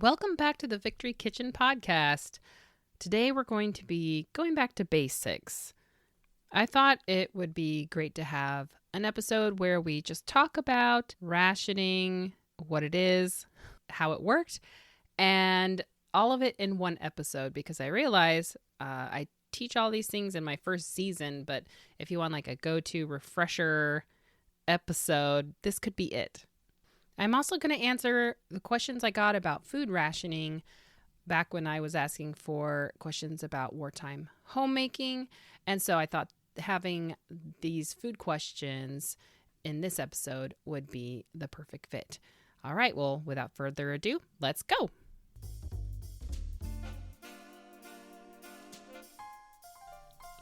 Welcome back to the Victory Kitchen podcast. Today we're going to be going back to basics. I thought it would be great to have an episode where we just talk about rationing, what it is, how it worked, and all of it in one episode because I realize I teach all these things in my first season, but if you want like a go-to refresher episode, this could be it. I'm also going to answer the questions I got about food rationing back when I was asking for questions about wartime homemaking. And so I thought having these food questions in this episode would be the perfect fit. All right, well, without further ado, let's go.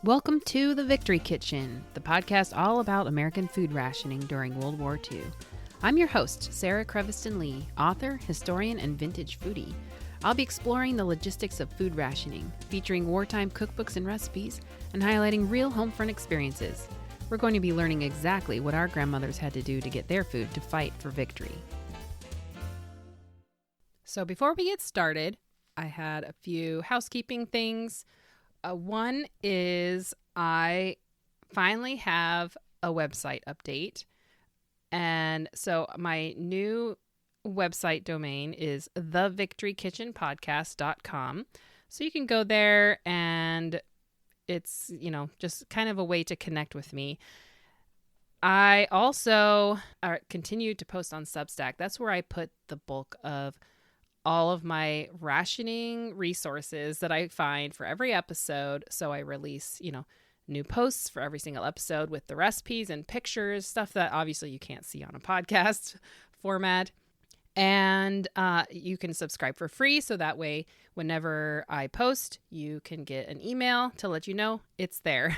Welcome to the Victory Kitchen, the podcast all about American food rationing during World War II. I'm your host, Sarah Creviston-Lee, author, historian, and vintage foodie. I'll be exploring the logistics of food rationing, featuring wartime cookbooks and recipes, and highlighting real homefront experiences. We're going to be learning exactly what our grandmothers had to do to get their food to fight for victory. So before we get started, I had a few housekeeping things. One is I finally have a website update. And so my new website domain is thevictorykitchenpodcast.com. So you can go there and it's, just kind of a way to connect with me. I also continue to post on Substack. That's where I put the bulk of all of my rationing resources that I find for every episode. So I release, new posts for every single episode with the recipes and pictures, stuff that obviously you can't see on a podcast format. And you can subscribe for free. So that way, whenever I post, you can get an email to let you know it's there.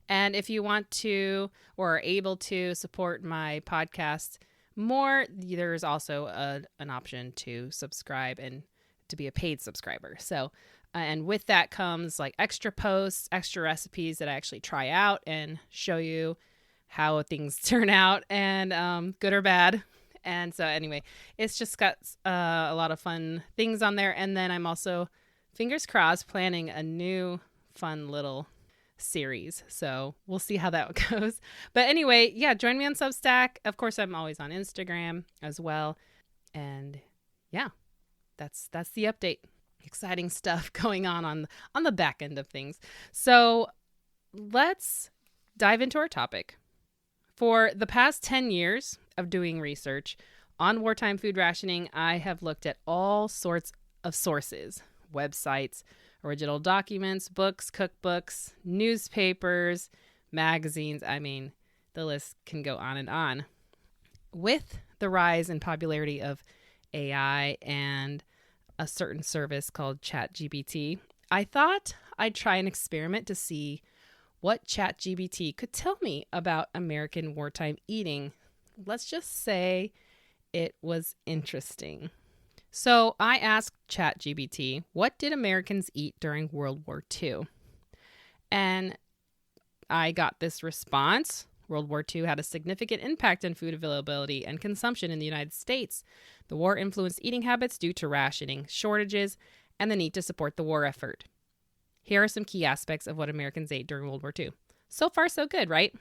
And if you want to or are able to support my podcast more, there's also an option to subscribe and to be a paid subscriber. So and with that comes like extra posts, extra recipes that I actually try out and show you how things turn out and good or bad. And so anyway, it's just got a lot of fun things on there. And then I'm also, fingers crossed, planning a new fun little series. So we'll see how that goes. But anyway, yeah, join me on Substack. Of course, I'm always on Instagram as well. And yeah, that's the update. Exciting stuff going on the back end of things. So let's dive into our topic. For the past 10 years of doing research on wartime food rationing, I have looked at all sorts of sources, websites, original documents, books, cookbooks, newspapers, magazines. I mean, the list can go on and on. With the rise in popularity of AI and a certain service called ChatGBT, I thought I'd try an experiment to see what ChatGBT could tell me about American wartime eating. Let's just say it was interesting. So I asked ChatGBT, what did Americans eat during World War II? And I got this response. World War II had a significant impact on food availability and consumption in the United States. The war influenced eating habits due to rationing, shortages, and the need to support the war effort. Here are some key aspects of what Americans ate during World War II. So far, so good, right?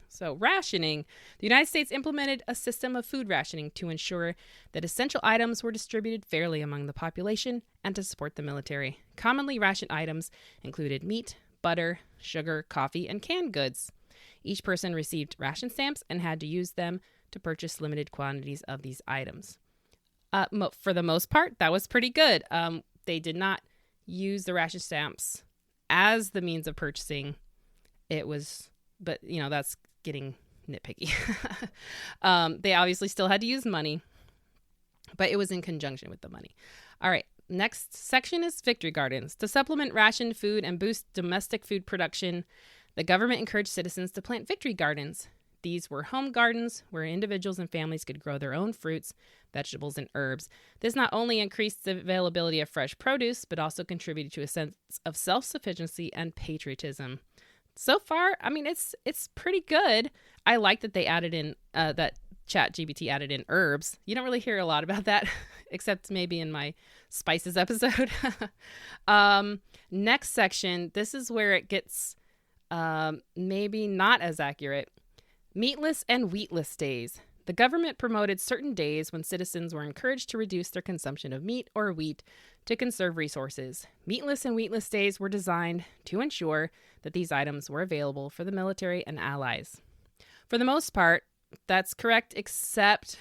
So rationing. The United States implemented a system of food rationing to ensure that essential items were distributed fairly among the population and to support the military. Commonly rationed items included meat, butter, sugar, coffee, and canned goods. Each person received ration stamps and had to use them to purchase limited quantities of these items. For the most part, that was pretty good. They did not use the ration stamps as the means of purchasing. But that's getting nitpicky. They obviously still had to use money, but it was in conjunction with the money. All right. Next section is victory gardens. To supplement rationed food and boost domestic food production, the government encouraged citizens to plant victory gardens. These were home gardens where individuals and families could grow their own fruits, vegetables, and herbs. This not only increased the availability of fresh produce, but also contributed to a sense of self-sufficiency and patriotism. So far, I mean, it's pretty good. I like that they added in, that ChatGPT added in herbs. You don't really hear a lot about that except maybe in my spices episode. Next section, this is where it gets maybe not as accurate. Meatless and wheatless days. The government promoted certain days when citizens were encouraged to reduce their consumption of meat or wheat to conserve resources. Meatless and wheatless days were designed to ensure that these items were available for the military and allies. For the most part, that's correct, except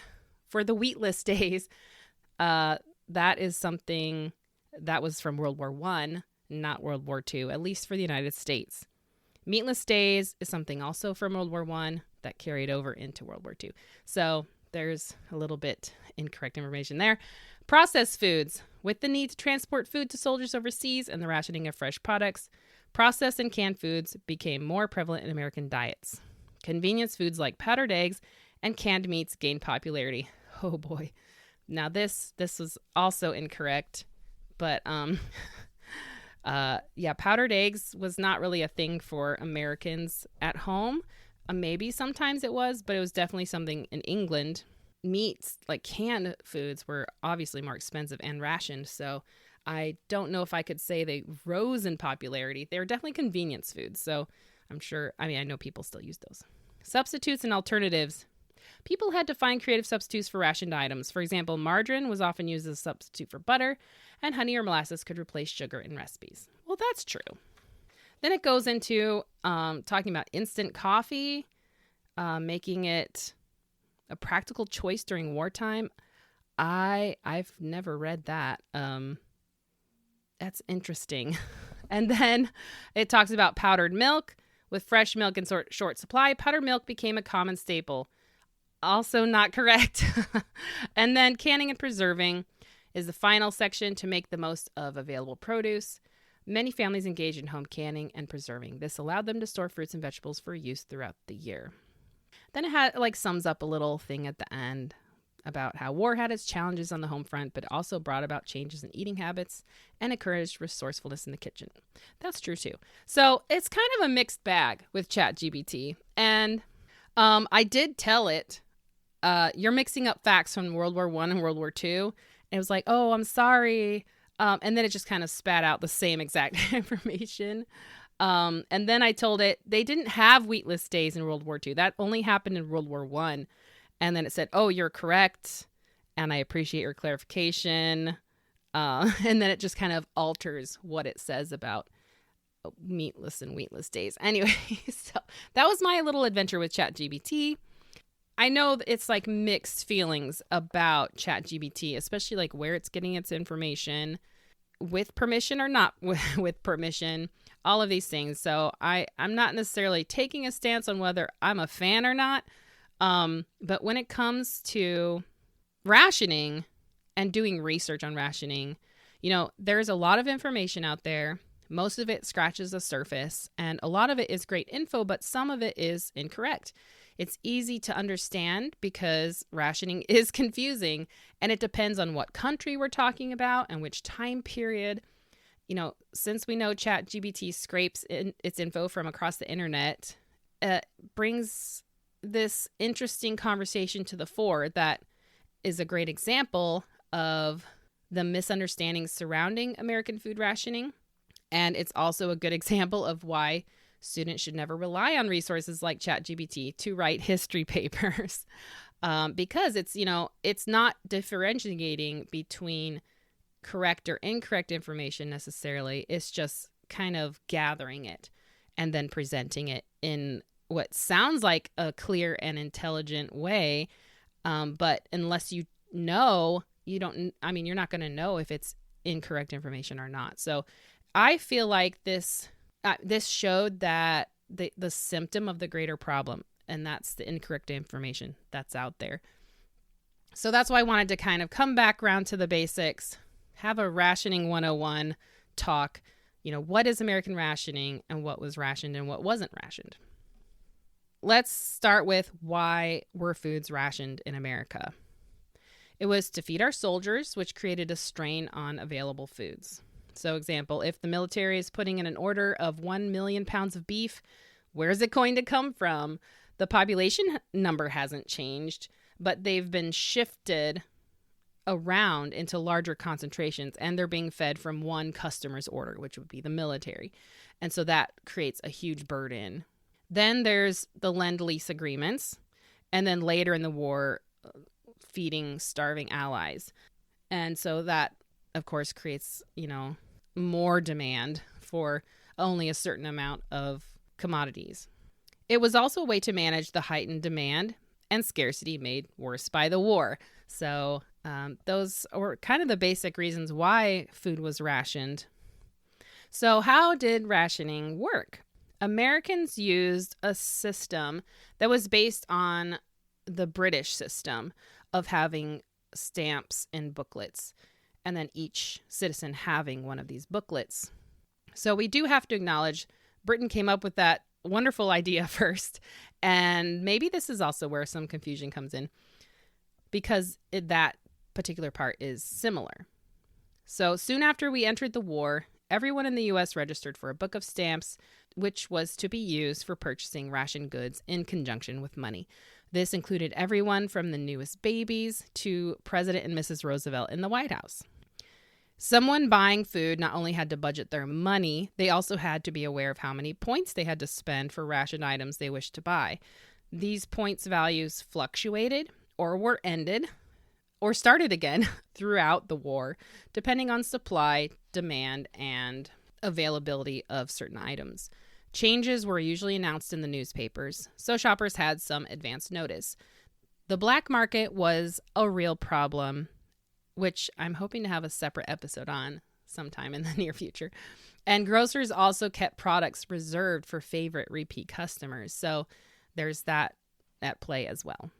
for the wheatless days. That is something that was from World War I, not World War II, at least for the United States. Meatless days is something also from World War I that carried over into World War II. So there's a little bit incorrect information there. Processed foods. With the need to transport food to soldiers overseas and the rationing of fresh products, processed and canned foods became more prevalent in American diets. Convenience foods like powdered eggs and canned meats gained popularity. Oh boy. Now this was also incorrect, but powdered eggs was not really a thing for Americans at home. Maybe sometimes it was, but it was definitely something in England. Meats, like canned foods, were obviously more expensive and rationed, so I don't know if I could say they rose in popularity. They were definitely convenience foods, so I know people still use those. Substitutes and alternatives. People had to find creative substitutes for rationed items. For example, margarine was often used as a substitute for butter, and honey or molasses could replace sugar in recipes. Well, that's true. Then it goes into talking about instant coffee, making it a practical choice during wartime. I've never read that. That's interesting. And then it talks about powdered milk. With fresh milk in short supply, powdered milk became a common staple. Also not correct. And then canning and preserving is the final section to make the most of available produce. Many families engaged in home canning and preserving. This allowed them to store fruits and vegetables for use throughout the year. Then it sums up a little thing at the end about how war had its challenges on the home front, but also brought about changes in eating habits and encouraged resourcefulness in the kitchen. That's true too. So it's kind of a mixed bag with ChatGBT. And I did tell it, you're mixing up facts from World War I and World War II. And it was like, oh, I'm sorry. And then it just kind of spat out the same exact information. And then I told it they didn't have wheatless days in World War II. That only happened in World War I. And then it said, oh, you're correct. And I appreciate your clarification. And then it just kind of alters what it says about meatless and wheatless days. Anyway, so that was my little adventure with ChatGBT. I know it's like mixed feelings about ChatGBT, especially like where it's getting its information, with permission or not with permission, all of these things. So I'm not necessarily taking a stance on whether I'm a fan or not. But when it comes to rationing and doing research on rationing, there's a lot of information out there. Most of it scratches the surface, and a lot of it is great info, but some of it is incorrect. It's easy to understand because rationing is confusing, and it depends on what country we're talking about and which time period. Since we know ChatGPT scrapes its info from across the internet, it brings this interesting conversation to the fore that is a great example of the misunderstandings surrounding American food rationing. And it's also a good example of why students should never rely on resources like ChatGPT to write history papers. Because it's not differentiating between correct or incorrect information necessarily. It's just kind of gathering it and then presenting it in what sounds like a clear and intelligent way. But unless you're not going to know if it's incorrect information or not. So I feel like this showed that the symptom of the greater problem, and that's the incorrect information that's out there. So that's why I wanted to kind of come back around to the basics, have a rationing 101 talk. What is American rationing and what was rationed and what wasn't rationed? Let's start with why were foods rationed in America. It was to feed our soldiers, which created a strain on available foods. So, example, if the military is putting in an order of 1 million pounds of beef, where's it going to come from? The population number hasn't changed, but they've been shifted around into larger concentrations, and they're being fed from one customer's order, which would be the military. And so that creates a huge burden. Then there's the Lend-Lease agreements, and then later in the war, feeding starving allies. And so that, of course, creates, more demand for only a certain amount of commodities. It was also a way to manage the heightened demand and scarcity made worse by the war. So those were kind of the basic reasons why food was rationed. So how did rationing work? Americans used a system that was based on the British system of having stamps and booklets, and then each citizen having one of these booklets. So we do have to acknowledge Britain came up with that wonderful idea first, and maybe this is also where some confusion comes in, because that particular part is similar. So soon after we entered the war, everyone in the U.S. registered for a book of stamps, which was to be used for purchasing ration goods in conjunction with money. This included everyone from the newest babies to President and Mrs. Roosevelt in the White House. Someone buying food not only had to budget their money, they also had to be aware of how many points they had to spend for rationed items they wished to buy. These points values fluctuated or were ended or started again throughout the war, depending on supply, demand, and availability of certain items. Changes were usually announced in the newspapers, so shoppers had some advance notice. The black market was a real problem, which I'm hoping to have a separate episode on sometime in the near future. And grocers also kept products reserved for favorite repeat customers, so there's that at play as well.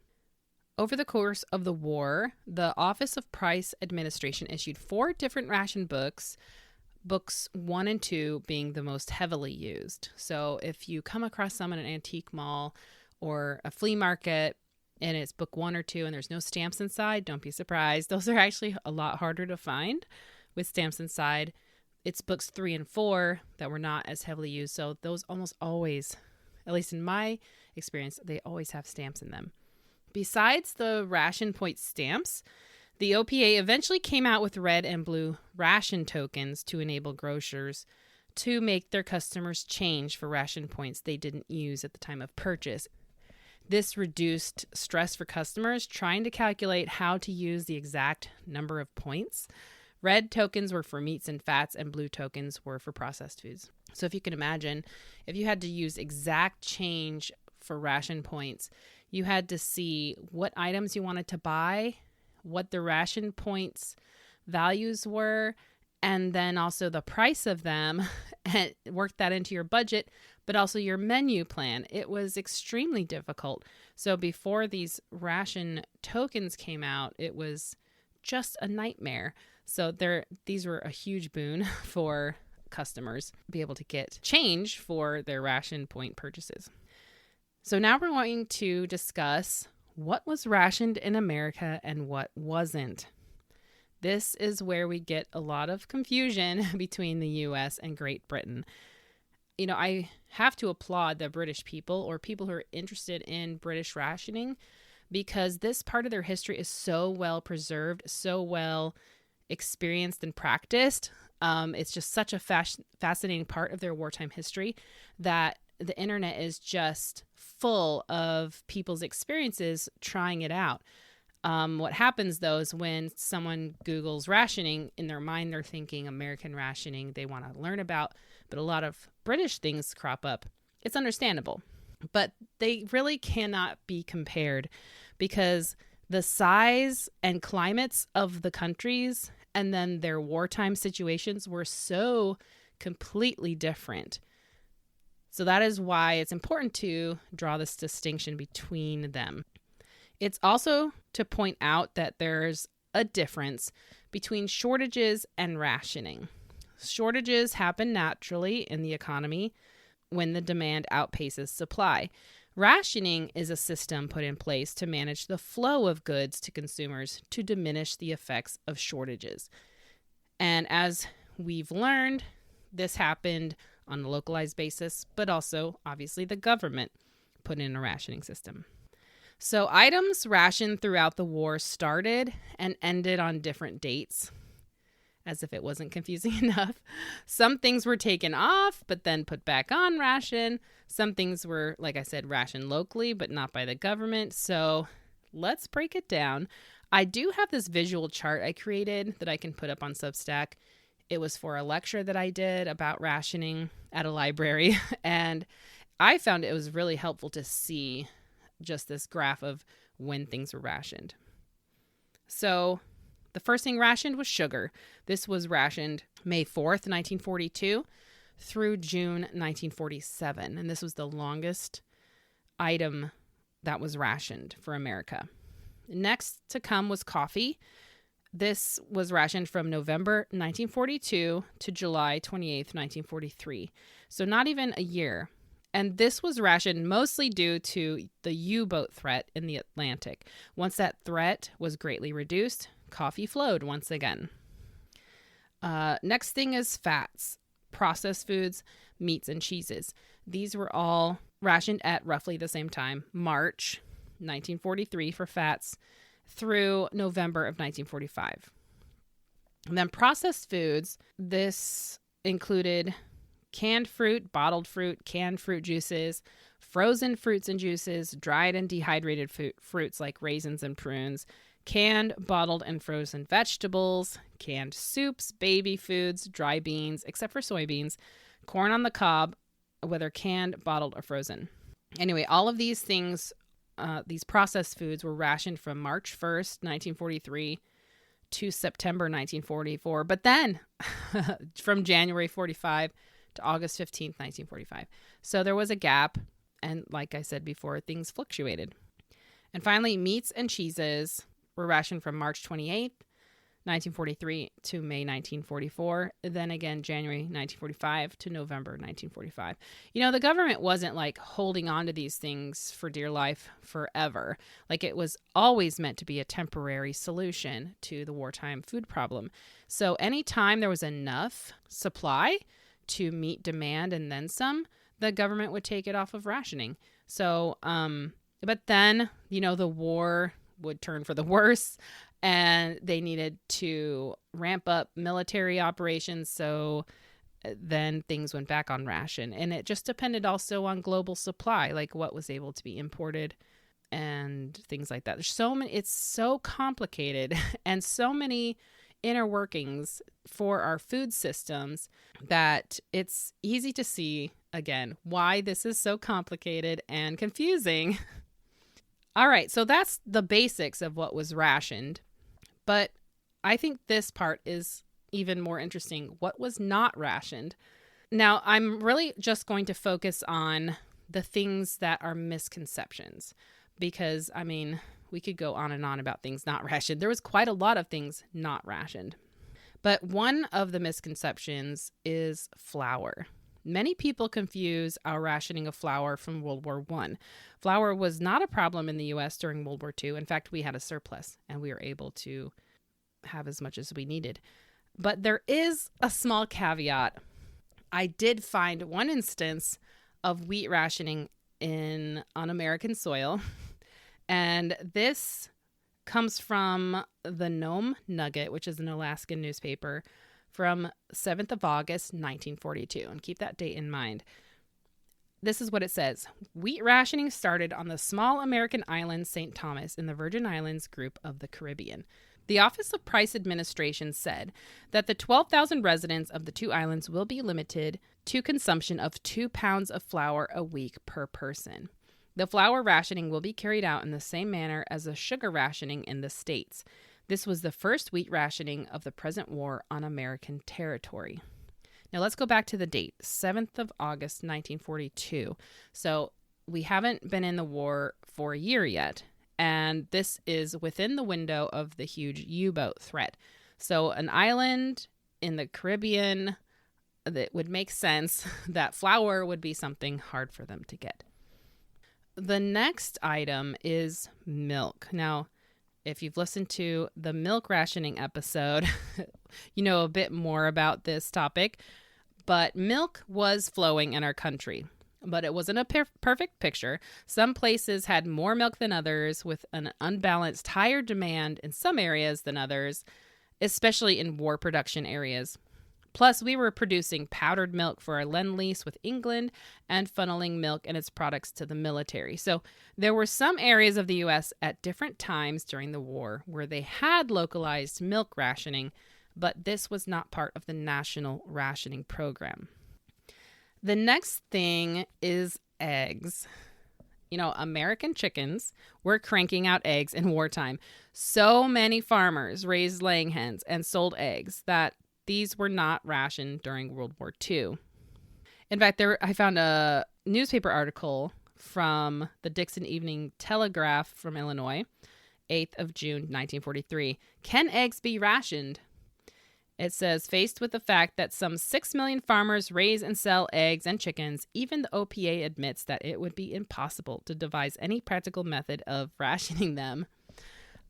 Over the course of the war, the Office of Price Administration issued 4 different ration books, books 1 and 2 being the most heavily used. So if you come across some in an antique mall or a flea market and it's book 1 or 2 and there's no stamps inside, don't be surprised. Those are actually a lot harder to find with stamps inside. It's books 3 and 4 that were not as heavily used. So those almost always, at least in my experience, they always have stamps in them. Besides the ration point stamps, the OPA eventually came out with red and blue ration tokens to enable grocers to make their customers change for ration points they didn't use at the time of purchase. This reduced stress for customers trying to calculate how to use the exact number of points. Red tokens were for meats and fats, and blue tokens were for processed foods. So if you can imagine, if you had to use exact change for ration points, you had to see what items you wanted to buy, what the ration points values were, and then also the price of them, and work that into your budget, but also your menu plan. It was extremely difficult. So before these ration tokens came out, it was just a nightmare. So these were a huge boon for customers to be able to get change for their ration point purchases. So now we're going to discuss what was rationed in America and what wasn't. This is where we get a lot of confusion between the U.S. and Great Britain. I have to applaud the British people or people who are interested in British rationing, because this part of their history is so well preserved, so well experienced and practiced. It's just such a fascinating part of their wartime history that the internet is just full of people's experiences trying it out. What happens, though, is when someone Googles rationing, in their mind they're thinking American rationing they want to learn about, but a lot of British things crop up. It's understandable, but they really cannot be compared because the size and climates of the countries and then their wartime situations were so completely different. So that is why it's important to draw this distinction between them. It's also to point out that there's a difference between shortages and rationing. Shortages happen naturally in the economy when the demand outpaces supply. Rationing is a system put in place to manage the flow of goods to consumers to diminish the effects of shortages. And as we've learned, this happened on a localized basis, but also, obviously, the government put in a rationing system. So items rationed throughout the war started and ended on different dates, as if it wasn't confusing enough. Some things were taken off, but then put back on ration. Some things were, like I said, rationed locally, but not by the government. So let's break it down. I do have this visual chart I created that I can put up on Substack. It was for a lecture that I did about rationing at a library. And I found it was really helpful to see just this graph of when things were rationed. So the first thing rationed was sugar. This was rationed May 4th, 1942 through June 1947. And this was the longest item that was rationed for America. Next to come was coffee. This was rationed from November 1942 to July 28th, 1943. So not even a year. And this was rationed mostly due to the U-boat threat in the Atlantic. Once that threat was greatly reduced, coffee flowed once again. Next thing is fats, processed foods, meats, and cheeses. These were all rationed at roughly the same time, March 1943 for fats through November of 1945. And then processed foods, this included canned fruit, bottled fruit, canned fruit juices, frozen fruits and juices, dried and dehydrated fruits like raisins and prunes, canned, bottled, and frozen vegetables, canned soups, baby foods, dry beans, except for soybeans, corn on the cob, whether canned, bottled, or frozen. Anyway, all of these things, these processed foods were rationed from March 1st, 1943 to September 1944, but then from January 45 to August 15th, 1945. So there was a gap, and like I said before, things fluctuated. And finally, meats and cheeses were rationed from March 28th, 1943 to May 1944, then again January 1945 to November 1945. You know, the government wasn't like holding on to these things for dear life forever. Like, it was always meant to be a temporary solution to the wartime food problem. So anytime there was enough supply to meet demand and then some, the government would take it off of rationing. So, but then, you know, the war would turn for the worse, and they needed to ramp up military operations. So then things went back on ration, and it just depended also on global supply, like what was able to be imported and things like that. There's so many, it's so complicated and so many inner workings for our food systems that it's easy to see, again, why this is so complicated and confusing. All right, so that's the basics of what was rationed. But I think this part is even more interesting. What was not rationed? Now, I'm really just going to focus on the things that are misconceptions because, I mean, we could go on and on about things not rationed. There was quite a lot of things not rationed. But one of the misconceptions is flour. Many people confuse our rationing of flour from World War I. Flour was not a problem in the U.S. during World War II. In fact, we had a surplus and we were able to have as much as we needed. But there is a small caveat. I did find one instance of wheat rationing on American soil. And this comes from the Nome Nugget, which is an Alaskan newspaper, from 7th of August, 1942. And keep that date in mind. This is what it says. Wheat rationing started on the small American island St. Thomas in the Virgin Islands group of the Caribbean. The Office of Price Administration said that the 12,000 residents of the two islands will be limited to consumption of 2 pounds of flour a week per person. The flour rationing will be carried out in the same manner as the sugar rationing in the States. This was the first wheat rationing of the present war on American territory. Now let's go back to the date, 7th of August, 1942. So we haven't been in the war for a year yet, and this is within the window of the huge U-boat threat. So an island in the Caribbean, that would make sense that flour would be something hard for them to get. The next item is milk. Now, if you've listened to the milk rationing episode, you know a bit more about this topic, but milk was flowing in our country. But it wasn't a perfect picture. Some places had more milk than others, with an unbalanced higher demand in some areas than others, especially in war production areas. Plus, we were producing powdered milk for our Lend-Lease with England and funneling milk and its products to the military. So there were some areas of the U.S. at different times during the war where they had localized milk rationing, but this was not part of the national rationing program. The next thing is eggs. American chickens were cranking out eggs in wartime. So many farmers raised laying hens and sold eggs that these were not rationed during World War II. In fact, I found a newspaper article from the Dixon Evening Telegraph from Illinois, 8th of June, 1943. Can eggs be rationed? It says, faced with the fact that some 6 million farmers raise and sell eggs and chickens, even the OPA admits that it would be impossible to devise any practical method of rationing them.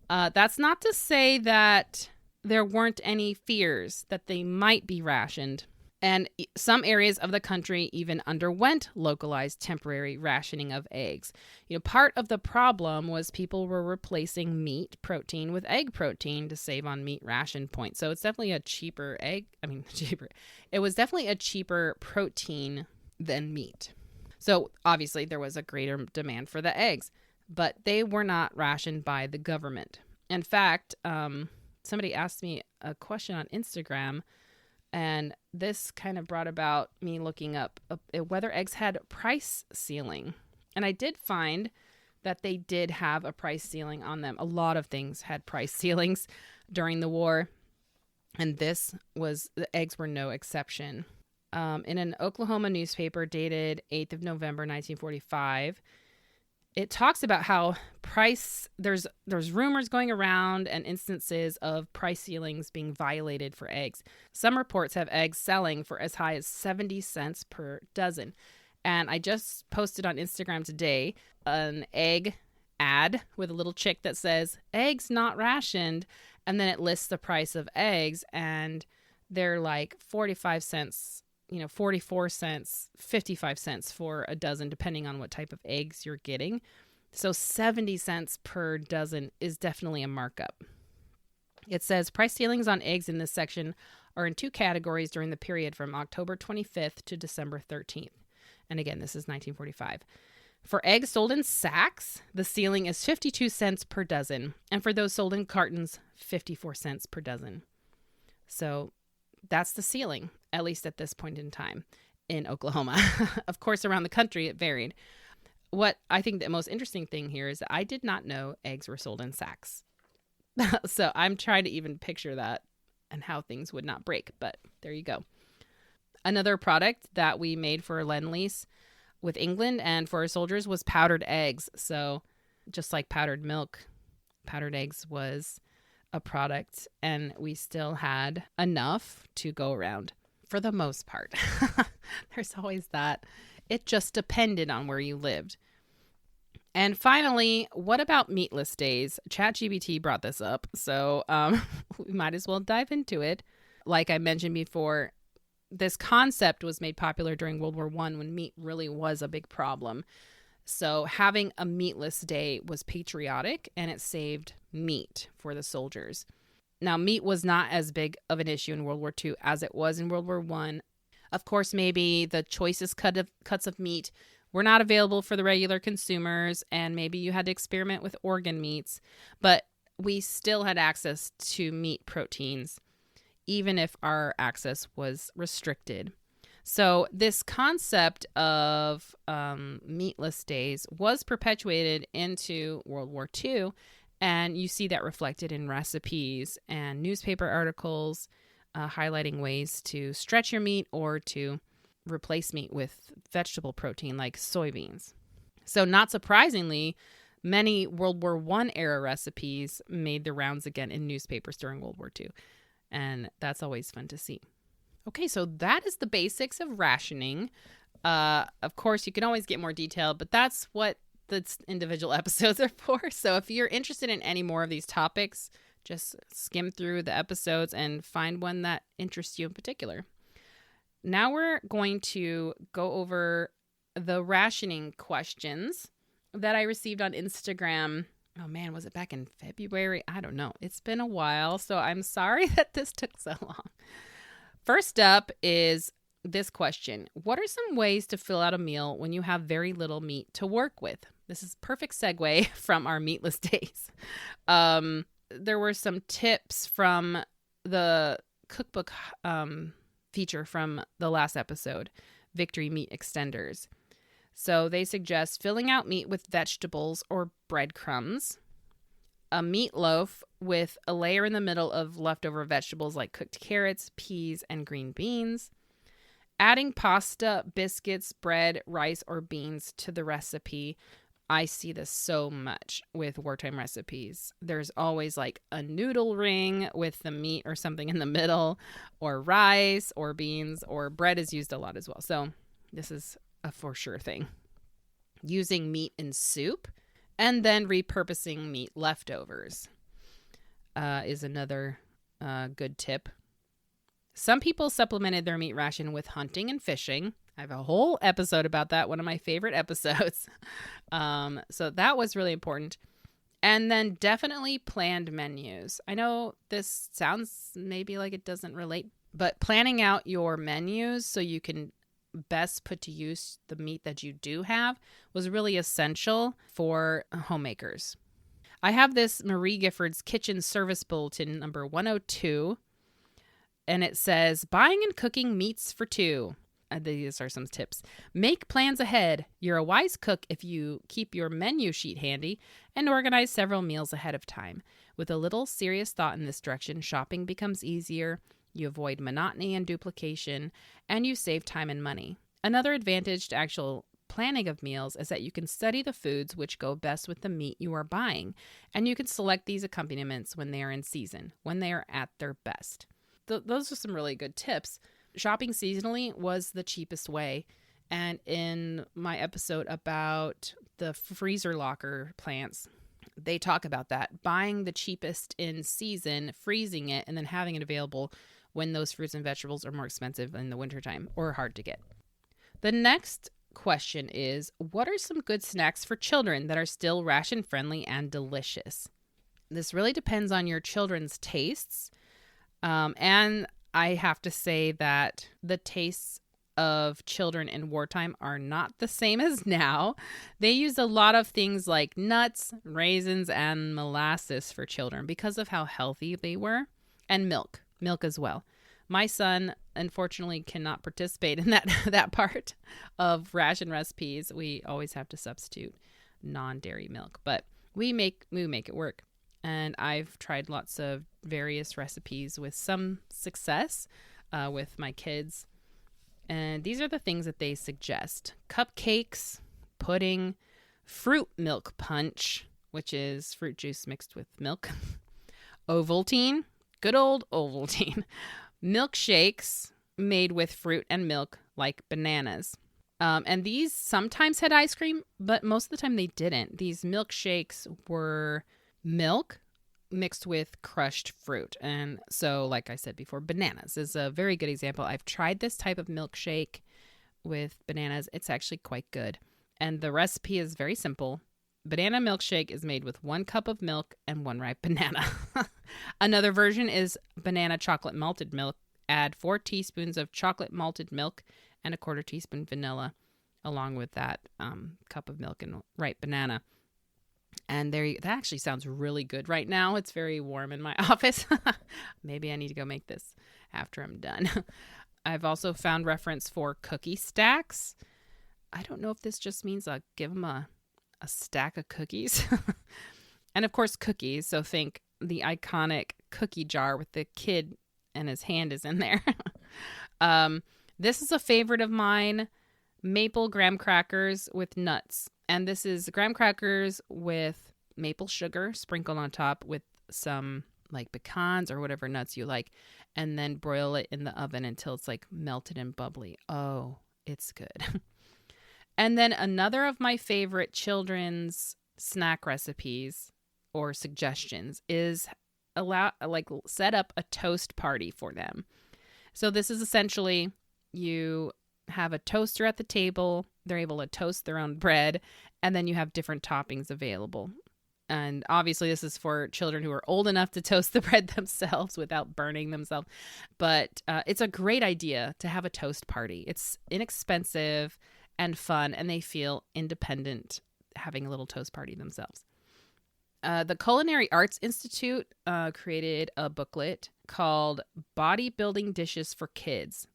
That's not to say that there weren't any fears that they might be rationed. And some areas of the country even underwent localized temporary rationing of eggs. Part of the problem was people were replacing meat protein with egg protein to save on meat ration points. So it's definitely a cheaper It was definitely a cheaper protein than meat. So obviously there was a greater demand for the eggs, but they were not rationed by the government. In fact, somebody asked me a question on Instagram, and this kind of brought about me looking up whether eggs had price ceiling. And I did find that they did have a price ceiling on them. A lot of things had price ceilings during the war, and the eggs were no exception. In an Oklahoma newspaper dated 8th of November, 1945, it talks about how there's rumors going around and instances of price ceilings being violated for eggs. Some reports have eggs selling for as high as 70 cents per dozen. And I just posted on Instagram today an egg ad with a little chick that says, eggs not rationed. And then it lists the price of eggs, and they're like 45 cents, 44 cents, 55 cents for a dozen, depending on what type of eggs you're getting. So 70 cents per dozen is definitely a markup. It says price ceilings on eggs in this section are in two categories during the period from October 25th to December 13th. And again, this is 1945. For eggs sold in sacks, the ceiling is 52 cents per dozen. And for those sold in cartons, 54 cents per dozen. So that's the ceiling, at least at this point in time in Oklahoma. Of course, around the country, it varied. What I think the most interesting thing here is that I did not know eggs were sold in sacks. So I'm trying to even picture that and how things would not break. But there you go. Another product that we made for Lend-Lease with England and for our soldiers was powdered eggs. So just like powdered milk, powdered eggs was a product, and we still had enough to go around for the most part. There's always that. It just depended on where you lived. And finally, what about meatless days? ChatGBT brought this up, so we might as well dive into it. Like I mentioned before, this concept was made popular during World War I when meat really was a big problem. So having a meatless day was patriotic, and it saved meat for the soldiers. Now, meat was not as big of an issue in World War II as it was in World War I. Of course, maybe the choicest cuts of meat were not available for the regular consumers, and maybe you had to experiment with organ meats, but we still had access to meat proteins, even if our access was restricted. So this concept of meatless days was perpetuated into World War II, and you see that reflected in recipes and newspaper articles highlighting ways to stretch your meat or to replace meat with vegetable protein like soybeans. So not surprisingly, many World War I era recipes made the rounds again in newspapers during World War II. And that's always fun to see. Okay, so that is the basics of rationing. Of course, you can always get more detailed, but that's what the individual episodes are for. So if you're interested in any more of these topics, just skim through the episodes and find one that interests you in particular. Now we're going to go over the rationing questions that I received on Instagram. Oh man, was it back in February? I don't know. It's been a while, so I'm sorry that this took so long. First up is this question. What are some ways to fill out a meal when you have very little meat to work with? This is perfect segue from our meatless days. There were some tips from the cookbook feature from the last episode, Victory Meat Extenders. So they suggest filling out meat with vegetables or breadcrumbs, a meatloaf with a layer in the middle of leftover vegetables like cooked carrots, peas, and green beans, adding pasta, biscuits, bread, rice, or beans to the recipe. I see this so much with wartime recipes. There's always like a noodle ring with the meat or something in the middle, or rice or beans, or bread is used a lot as well. So this is a for sure thing. Using meat in soup and then repurposing meat leftovers is another good tip. Some people supplemented their meat ration with hunting and fishing. I have a whole episode about that, one of my favorite episodes. So that was really important. And then definitely planned menus. I know this sounds maybe like it doesn't relate, but planning out your menus so you can best put to use the meat that you do have was really essential for homemakers. I have this Marie Gifford's Kitchen Service Bulletin number 102, and it says, buying and cooking meats for two. These are some tips. Make plans ahead. You're a wise cook if you keep your menu sheet handy and organize several meals ahead of time. With a little serious thought in this direction, shopping becomes easier. You avoid monotony and duplication, and you save time and money. Another advantage to actual planning of meals is that you can study the foods which go best with the meat you are buying, and you can select these accompaniments when they are in season, when they are at their best. Those are some really good tips. Shopping seasonally was the cheapest way. And in my episode about the freezer locker plants, they talk about that. Buying the cheapest in season, freezing it, and then having it available when those fruits and vegetables are more expensive in the wintertime or hard to get. The next question is, what are some good snacks for children that are still ration friendly and delicious? This really depends on your children's tastes. And I have to say that the tastes of children in wartime are not the same as now. They used a lot of things like nuts, raisins, and molasses for children because of how healthy they were, and milk as well. My son, unfortunately, cannot participate in that part of ration recipes. We always have to substitute non-dairy milk, but we make it work. And I've tried lots of various recipes with some success with my kids. And these are the things that they suggest: cupcakes, pudding, fruit milk punch, which is fruit juice mixed with milk, Ovaltine, good old Ovaltine, milkshakes made with fruit and milk like bananas. And these sometimes had ice cream, but most of the time they didn't. These milkshakes were milk mixed with crushed fruit. And so, like I said before, bananas is a very good example. I've tried this type of milkshake with bananas. It's actually quite good. And the recipe is very simple. Banana milkshake is made with 1 cup of milk and 1 ripe banana. Another version is banana chocolate malted milk. Add 4 teaspoons of chocolate malted milk and a 1/4 teaspoon vanilla along with that cup of milk and ripe banana. And that actually sounds really good right now. It's very warm in my office. Maybe I need to go make this after I'm done. I've also found reference for cookie stacks. I don't know if this just means I'll give them a stack of cookies. And of course, cookies. So think the iconic cookie jar with the kid and his hand is in there. This is a favorite of mine: maple graham crackers with nuts. And this is graham crackers with maple sugar sprinkled on top with some like pecans or whatever nuts you like, and then broil it in the oven until it's like melted and bubbly. Oh, it's good. And then another of my favorite children's snack recipes or suggestions is set up a toast party for them. So this is essentially, you have a toaster at the table They're able to toast their own bread, and then you have different toppings available. And obviously this is for children who are old enough to toast the bread themselves without burning themselves. But it's a great idea to have a toast party. It's inexpensive and fun, and they feel independent having a little toast party themselves. The Culinary Arts Institute created a booklet called Bodybuilding Dishes for Kids.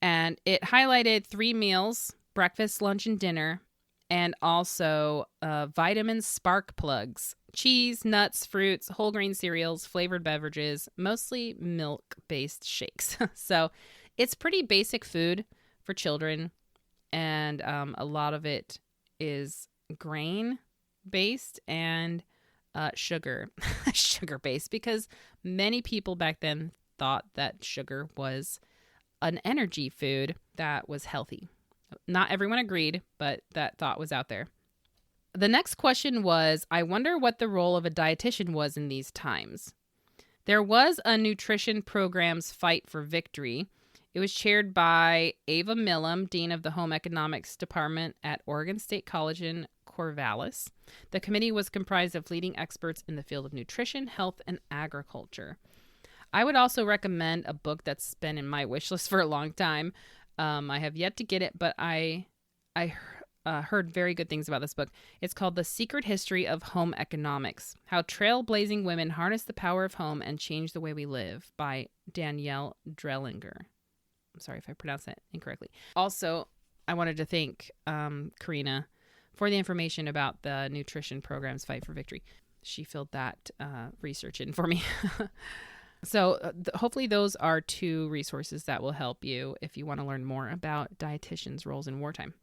And it highlighted 3 meals, breakfast, lunch, and dinner, and also vitamin spark plugs, cheese, nuts, fruits, whole grain cereals, flavored beverages, mostly milk-based shakes. So it's pretty basic food for children, and a lot of it is grain-based and sugar-based, because many people back then thought that sugar was an energy food that was healthy. Not everyone agreed, but that thought was out there. The next question was, I wonder what the role of a dietitian was in these times. There was a nutrition program's fight for victory. It was chaired by Ava Millam, Dean of the Home Economics Department at Oregon State College in Corvallis. The committee was comprised of leading experts in the field of nutrition, health, and agriculture. I would also recommend a book that's been in my wish list for a long time. I have yet to get it, but I heard very good things about this book. It's called The Secret History of Home Economics: How Trailblazing Women Harness the Power of Home and Change the Way We Live by Danielle Drellinger. I'm sorry if I pronounced that incorrectly. Also, I wanted to thank Karina for the information about the nutrition program's Fight for Victory. She filled that research in for me. So hopefully those are 2 resources that will help you if you want to learn more about dietitians' roles in wartime.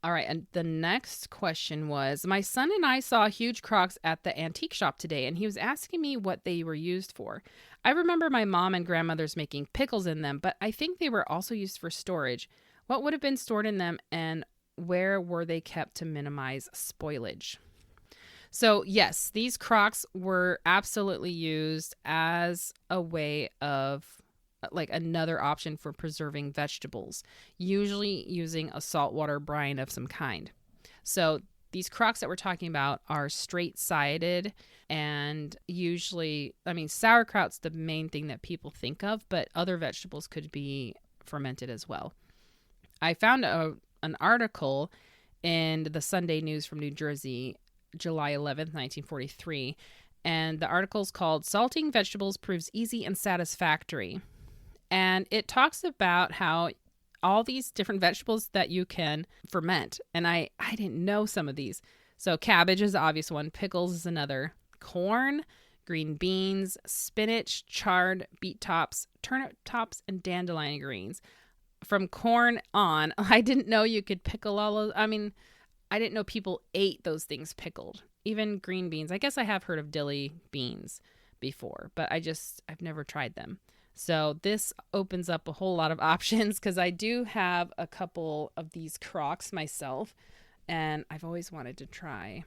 All right, and the next question was, my son and I saw huge Crocs at the antique shop today, and he was asking me what they were used for. I remember my mom and grandmother's making pickles in them, but I think they were also used for storage. What would have been stored in them, and where were they kept to minimize spoilage? So yes, these Crocs were absolutely used as a way of, like, another option for preserving vegetables, usually using a saltwater brine of some kind. So these Crocs that we're talking about are straight-sided, and usually, sauerkraut's the main thing that people think of, but other vegetables could be fermented as well. I found an article in the Sunday News from New Jersey, July 11th, 1943, and the article's called Salting Vegetables Proves Easy and Satisfactory. And it talks about how all these different vegetables that you can ferment. And I didn't know some of these. So cabbage is the obvious one. Pickles is another. Corn, green beans, spinach, chard, beet tops, turnip tops, and dandelion greens. From corn on, I didn't know you could pickle all of, I didn't know people ate those things pickled. Even green beans. I guess I have heard of dilly beans before, but I've never tried them. So this opens up a whole lot of options, because I do have a couple of these Crocs myself, and I've always wanted to try.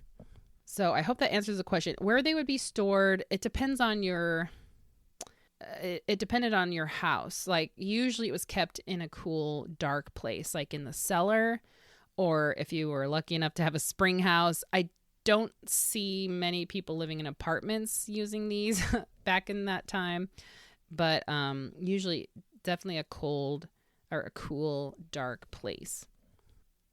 So I hope that answers the question. Where they would be stored, it depends on it depended on your house. Like, usually it was kept in a cool, dark place, like in the cellar, or if you were lucky enough to have a spring house. I don't see many people living in apartments using these back in that time. But usually definitely a cold or a cool, dark place.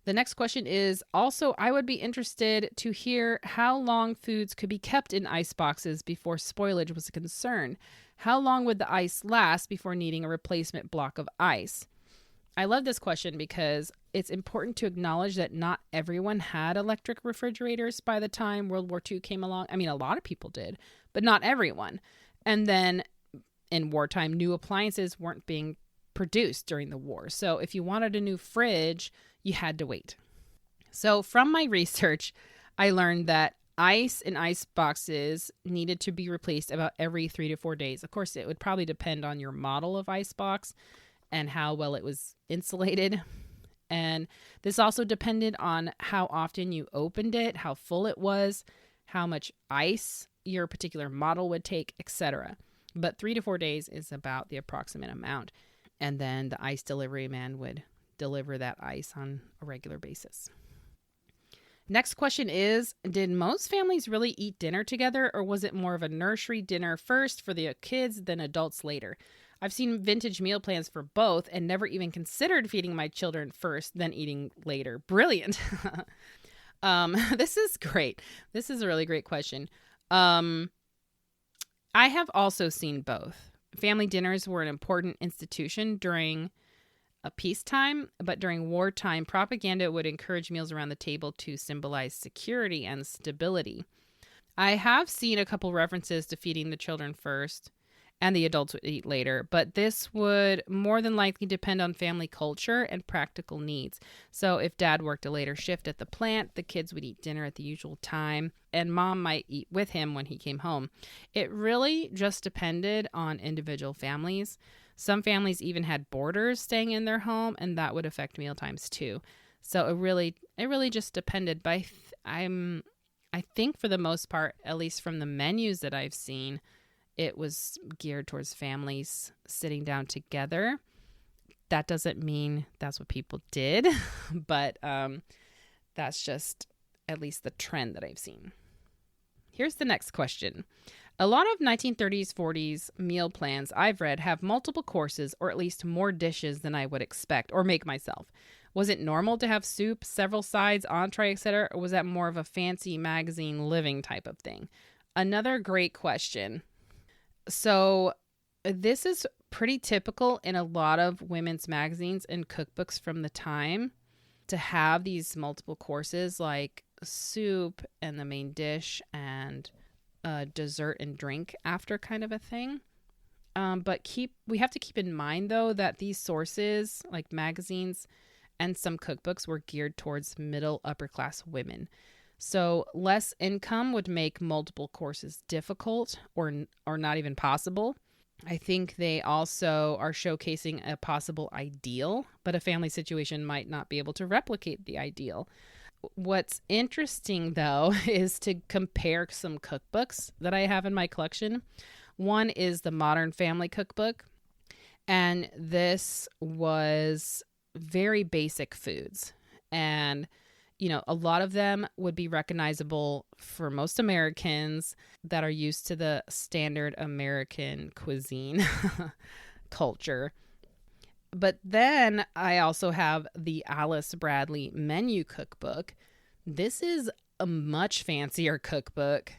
The next question is, also, I would be interested to hear how long foods could be kept in ice boxes before spoilage was a concern. How long would the ice last before needing a replacement block of ice? I love this question because it's important to acknowledge that not everyone had electric refrigerators by the time World War II came along. A lot of people did, but not everyone. And then in wartime, new appliances weren't being produced during the war. So if you wanted a new fridge, you had to wait. So from my research, I learned that ice in ice boxes needed to be replaced about every 3 to 4 days. Of course, it would probably depend on your model of ice box and how well it was insulated. And this also depended on how often you opened it, how full it was, how much ice your particular model would take, etc. But 3 to 4 days is about the approximate amount. And then the ice delivery man would deliver that ice on a regular basis. Next question is, did most families really eat dinner together, or was it more of a nursery dinner first for the kids, then adults later? I've seen vintage meal plans for both and never even considered feeding my children first, then eating later. Brilliant. This is great. This is a really great question. I have also seen both. Family dinners were an important institution during a peacetime, but during wartime, propaganda would encourage meals around the table to symbolize security and stability. I have seen a couple references to feeding the children first and the adults would eat later, but this would more than likely depend on family culture and practical needs. So if dad worked a later shift at the plant, the kids would eat dinner at the usual time, and mom might eat with him when he came home. It really just depended on individual families. Some families even had boarders staying in their home, and that would affect meal times too. So it really just depended. But I think for the most part, at least from the menus that I've seen, it was geared towards families sitting down together. That doesn't mean that's what people did, but that's just at least the trend that I've seen. Here's the next question. A lot of 1930s, 40s meal plans I've read have multiple courses or at least more dishes than I would expect or make myself. Was it normal to have soup, several sides, entree, etc., or was that more of a fancy magazine living type of thing? Another great question. So this is pretty typical in a lot of women's magazines and cookbooks from the time to have these multiple courses like soup and the main dish and dessert and drink after kind of a thing. But we have to keep in mind, though, that these sources like magazines and some cookbooks were geared towards middle upper class women. So less income would make multiple courses difficult or not even possible. I think they also are showcasing a possible ideal, but a family situation might not be able to replicate the ideal. What's interesting, though, is to compare some cookbooks that I have in my collection. One is the Modern Family Cookbook, and this was very basic foods. And a lot of them would be recognizable for most Americans that are used to the standard American cuisine culture. But then I also have the Alice Bradley Menu Cookbook. This is a much fancier cookbook.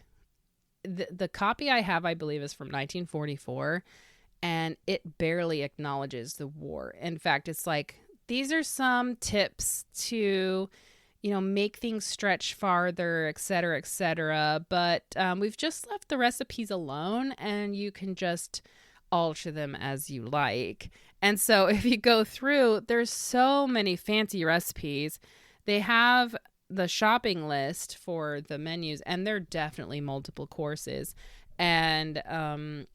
The copy I have, I believe, is from 1944, and it barely acknowledges the war. In fact, it's like, these are some tips to make things stretch farther, et cetera, but we've just left the recipes alone and you can just alter them as you like. And so if you go through, there's so many fancy recipes. They have the shopping list for the menus, and they're definitely multiple courses. And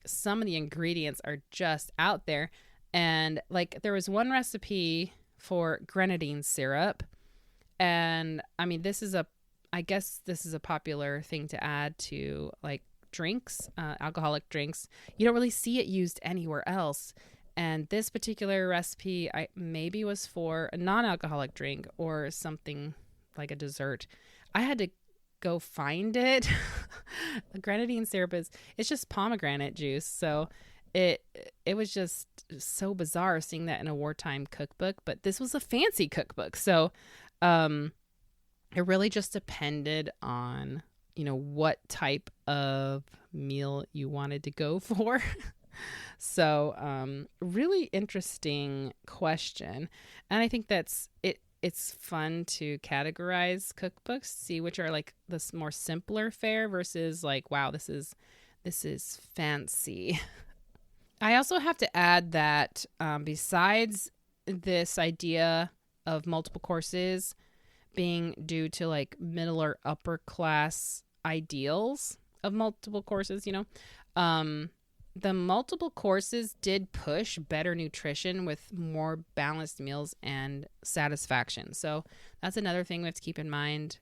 some of the ingredients are just out there. And like there was one recipe for grenadine syrup. And I mean, I guess this is a popular thing to add to like drinks, alcoholic drinks. You don't really see it used anywhere else. And this particular recipe maybe was for a non-alcoholic drink or something like a dessert. I had to go find it. Grenadine syrup it's just pomegranate juice. So it was just so bizarre seeing that in a wartime cookbook, but this was a fancy cookbook. So it really just depended on, what type of meal you wanted to go for. So, really interesting question. And I think it's fun to categorize cookbooks, see which are like the more simpler fare versus like, wow, this is fancy. I also have to add that besides this idea of multiple courses being due to like middle or upper class ideals of multiple courses, the multiple courses did push better nutrition with more balanced meals and satisfaction. So that's another thing we have to keep in mind.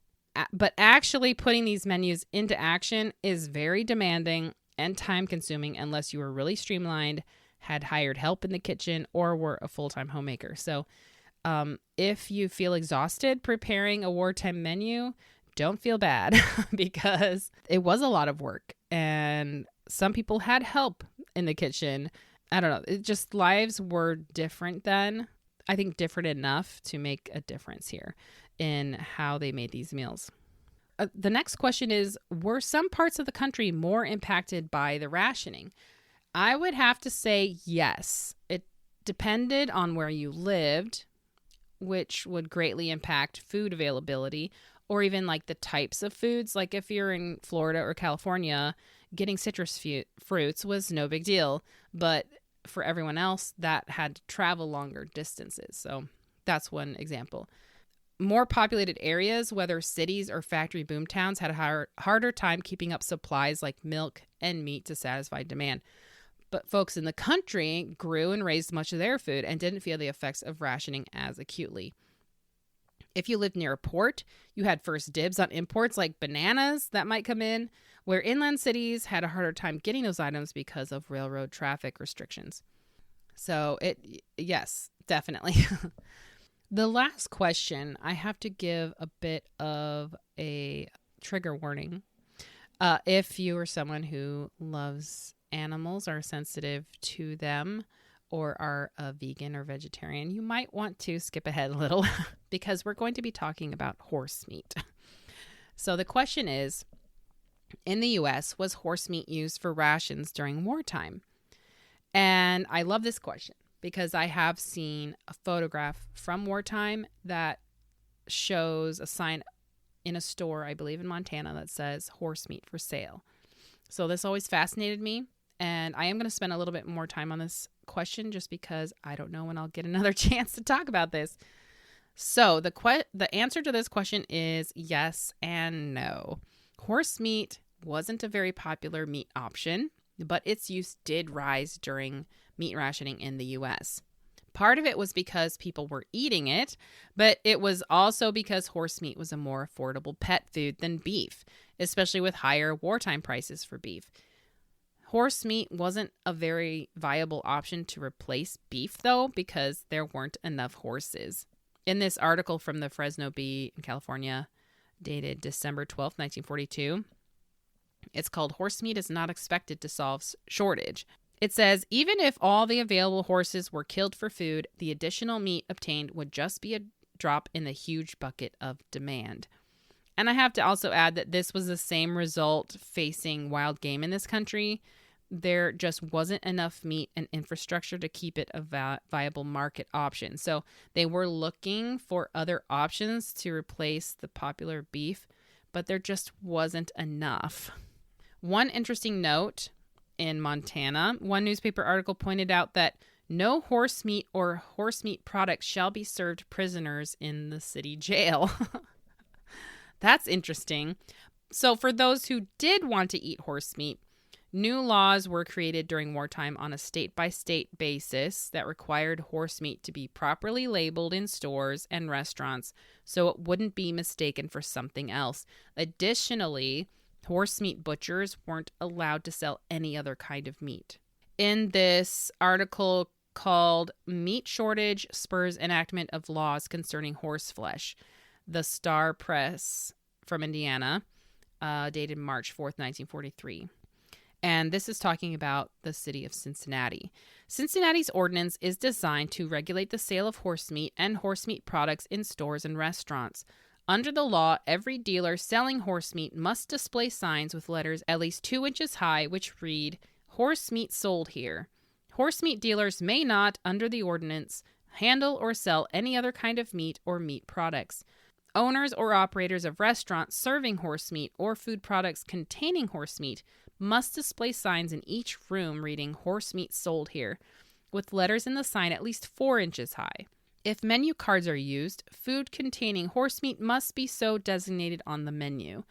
But actually putting these menus into action is very demanding and time consuming unless you were really streamlined, had hired help in the kitchen, or were a full-time homemaker. So If you feel exhausted preparing a wartime menu, don't feel bad because it was a lot of work and some people had help in the kitchen. I don't know. It just lives were different then. I think different enough to make a difference here in how they made these meals. The next question is, were some parts of the country more impacted by the rationing? I would have to say yes. It depended on where you lived, which would greatly impact food availability, or even like the types of foods. Like if you're in Florida or California, getting citrus fruits was no big deal. But for everyone else, that had to travel longer distances. So that's one example. More populated areas, whether cities or factory boomtowns, had a harder time keeping up supplies like milk and meat to satisfy demand. But folks in the country grew and raised much of their food and didn't feel the effects of rationing as acutely. If you lived near a port, you had first dibs on imports like bananas that might come in, where inland cities had a harder time getting those items because of railroad traffic restrictions. So yes, definitely. The last question, I have to give a bit of a trigger warning. If you are someone who loves animals, are sensitive to them, or are a vegan or vegetarian, you might want to skip ahead a little because we're going to be talking about horse meat. So the question is, in the U.S., was horse meat used for rations during wartime? And I love this question because I have seen a photograph from wartime that shows a sign in a store, I believe in Montana, that says horse meat for sale. So this always fascinated me. And I am going to spend a little bit more time on this question just because I don't know when I'll get another chance to talk about this. So the answer to this question is yes and no. Horse meat wasn't a very popular meat option, but its use did rise during meat rationing in the U.S. Part of it was because people were eating it, but it was also because horse meat was a more affordable pet food than beef, especially with higher wartime prices for beef. Horse meat wasn't a very viable option to replace beef, though, because there weren't enough horses. In this article from the Fresno Bee in California, dated December 12th, 1942, it's called "Horse Meat is Not Expected to Solve Shortage." It says, even if all the available horses were killed for food, the additional meat obtained would just be a drop in the huge bucket of demand. And I have to also add that this was the same result facing wild game in this country. There just wasn't enough meat and infrastructure to keep it a viable market option. So they were looking for other options to replace the popular beef, but there just wasn't enough. One interesting note in Montana, one newspaper article pointed out that no horse meat or horse meat products shall be served prisoners in the city jail. That's interesting. So for those who did want to eat horse meat, new laws were created during wartime on a state-by-state basis that required horse meat to be properly labeled in stores and restaurants so it wouldn't be mistaken for something else. Additionally, horse meat butchers weren't allowed to sell any other kind of meat. In this article called "Meat Shortage Spurs Enactment of Laws Concerning Horse Flesh," the Star Press from Indiana, dated March 4th, 1943. And this is talking about the city of Cincinnati. Cincinnati's ordinance is designed to regulate the sale of horse meat and horse meat products in stores and restaurants. Under the law, every dealer selling horse meat must display signs with letters at least 2 inches high which read, "Horse meat sold here." Horse meat dealers may not, under the ordinance, handle or sell any other kind of meat or meat products. Owners or operators of restaurants serving horse meat or food products containing horse meat must display signs in each room reading "Horse meat sold here," with letters in the sign at least 4 inches high. If menu cards are used, food containing horse meat must be so designated on the menu.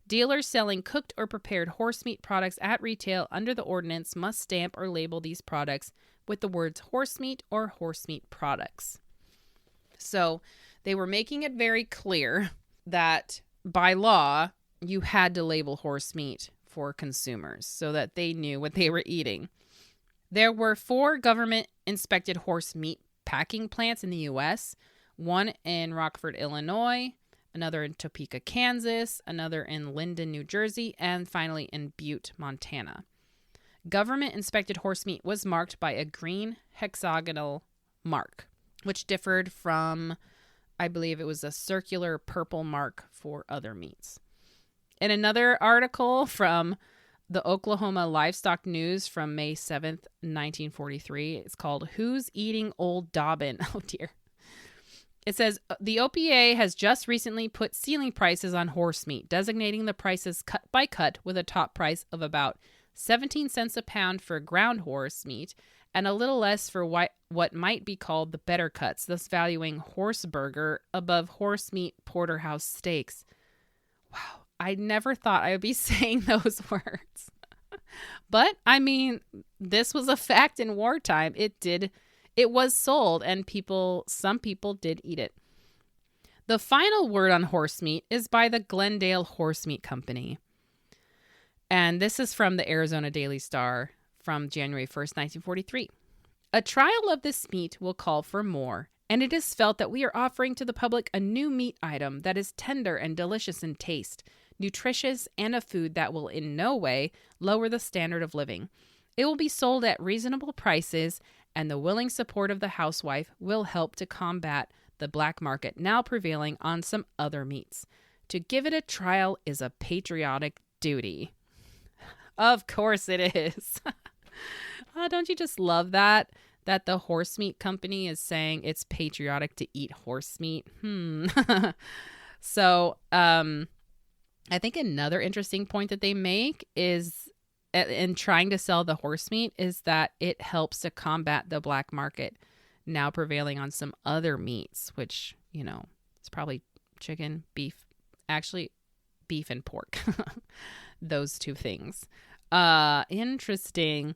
Dealers selling cooked or prepared horse meat products at retail under the ordinance must stamp or label these products with the words "horse meat" or "horse meat products." So they were making it very clear that by law, you had to label horse meat for consumers so that they knew what they were eating. There were 4 government-inspected horse meat packing plants in the U.S. one in Rockford, Illinois, another in Topeka, Kansas, another in Linden, New Jersey, and finally in Butte, Montana. Government-inspected horse meat was marked by a green hexagonal mark, which differed from, I believe it was a circular purple mark for other meats. In another article from the Oklahoma Livestock News from May 7th, 1943, it's called Who's Eating Old Dobbin? Oh, dear. It says, the OPA has just recently put ceiling prices on horse meat, designating the prices cut by cut with a top price of about 17 cents a pound for ground horse meat and a little less for what might be called the better cuts, thus valuing horse burger above horse meat porterhouse steaks. Wow, I never thought I would be saying those words. But, I mean, this was a fact in wartime. It was sold, and some people did eat it. The final word on horse meat is by the Glendale Horse Meat Company. And this is from the Arizona Daily Star from January 1st, 1943. A trial of this meat will call for more, and it is felt that we are offering to the public a new meat item that is tender and delicious in taste, nutritious, and a food that will in no way lower the standard of living. It will be sold at reasonable prices, and the willing support of the housewife will help to combat the black market now prevailing on some other meats. To give it a trial is a patriotic duty. Of course it is. Oh, don't you just love that? That the horse meat company is saying it's patriotic to eat horse meat. So, I think another interesting point that they make is in trying to sell the horse meat is that it helps to combat the black market now prevailing on some other meats, which, it's probably chicken, beef, actually beef and pork. Those two things. Interesting.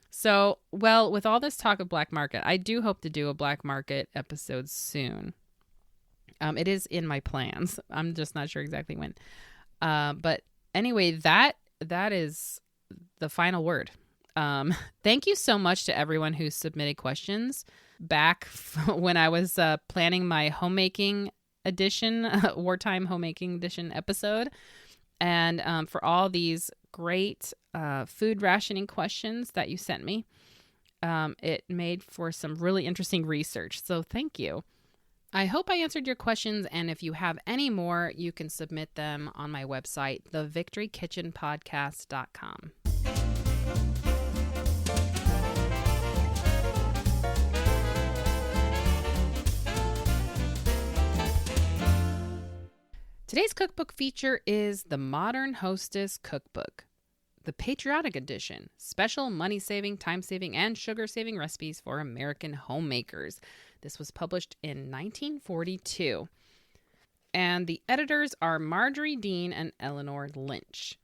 So, well, with all this talk of black market, I do hope to do a black market episode soon. It is in my plans. I'm just not sure exactly when. But anyway, that is the final word. Thank you so much to everyone who submitted questions back when I was planning my homemaking edition, wartime homemaking edition episode. And for all these great food rationing questions that you sent me. It made for some really interesting research. So thank you. I hope I answered your questions, and if you have any more, you can submit them on my website, thevictorykitchenpodcast.com. Today's cookbook feature is the Modern Hostess Cookbook, the Patriotic Edition, special money-saving, time-saving, and sugar-saving recipes for American homemakers. This was published in 1942. And the editors are Marjorie Dean and Eleanor Lynch.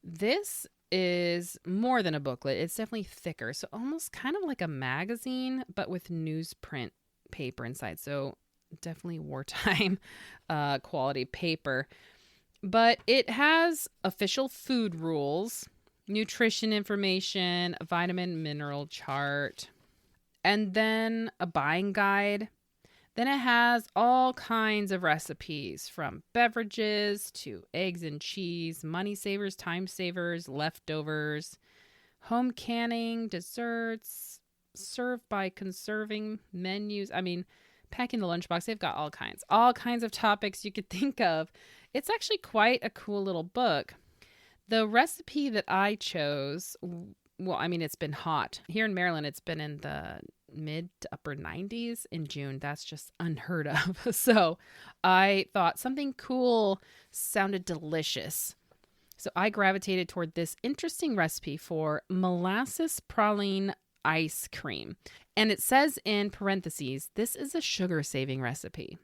This is more than a booklet. It's definitely thicker. So almost kind of like a magazine, but with newsprint paper inside. So definitely wartime quality paper. But it has official food rules, nutrition information, a vitamin mineral chart, and then a buying guide. Then it has all kinds of recipes, from beverages to eggs and cheese, money savers, time savers, leftovers, home canning, desserts, served by conserving menus. I mean, packing the lunchbox, they've got all kinds of topics you could think of. It's actually quite a cool little book. The recipe that I chose, well, I mean, it's been hot. Here in Maryland, it's been in the mid to upper 90s in June. That's just unheard of. So I thought something cool sounded delicious. So I gravitated toward this interesting recipe for molasses praline ice cream. And it says in parentheses, this is a sugar-saving recipe.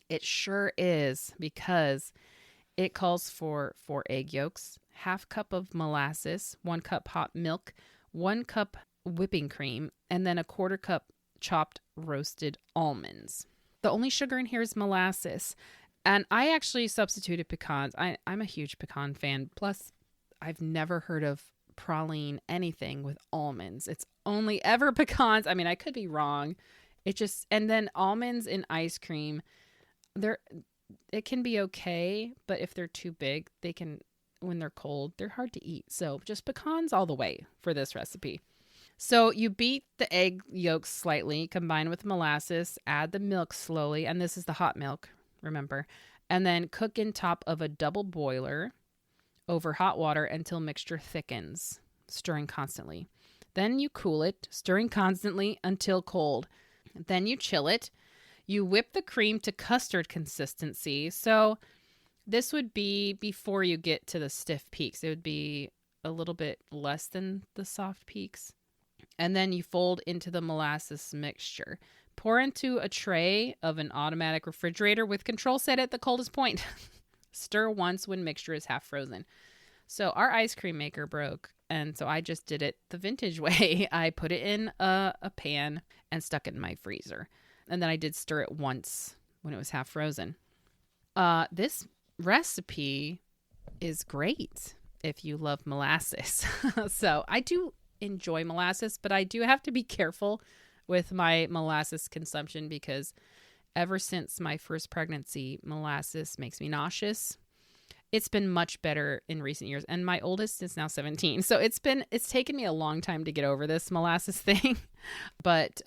It sure is, because it calls for 4 egg yolks, half cup of molasses, 1 cup hot milk, 1 cup whipping cream, and then a 1/4 cup chopped roasted almonds. The only sugar in here is molasses. And I actually substituted pecans. I'm a huge pecan fan. Plus, I've never heard of praline anything with almonds. It's only ever pecans. I mean, I could be wrong. It just, and then almonds in ice cream, they're, it can be okay, but if they're too big, they can, when they're cold, they're hard to eat. So just pecans all the way for this recipe. So you beat the egg yolks slightly, combine with molasses, add the milk slowly, and this is the hot milk, remember, and then cook in top of a double boiler over hot water until mixture thickens, stirring constantly. Then you cool it, stirring constantly until cold. Then you chill it. You whip the cream to custard consistency. So this would be before you get to the stiff peaks. It would be a little bit less than the soft peaks. And then you fold into the molasses mixture. Pour into a tray of an automatic refrigerator with control set at the coldest point. Stir once when mixture is half frozen. So our ice cream maker broke, and so I just did it the vintage way. I put it in a pan and stuck it in my freezer. And then I did stir it once when it was half frozen. This recipe is great if you love molasses. So I do enjoy molasses, but I do have to be careful with my molasses consumption because ever since my first pregnancy, molasses makes me nauseous. It's been much better in recent years, and my oldest is now 17. So it's taken me a long time to get over this molasses thing. But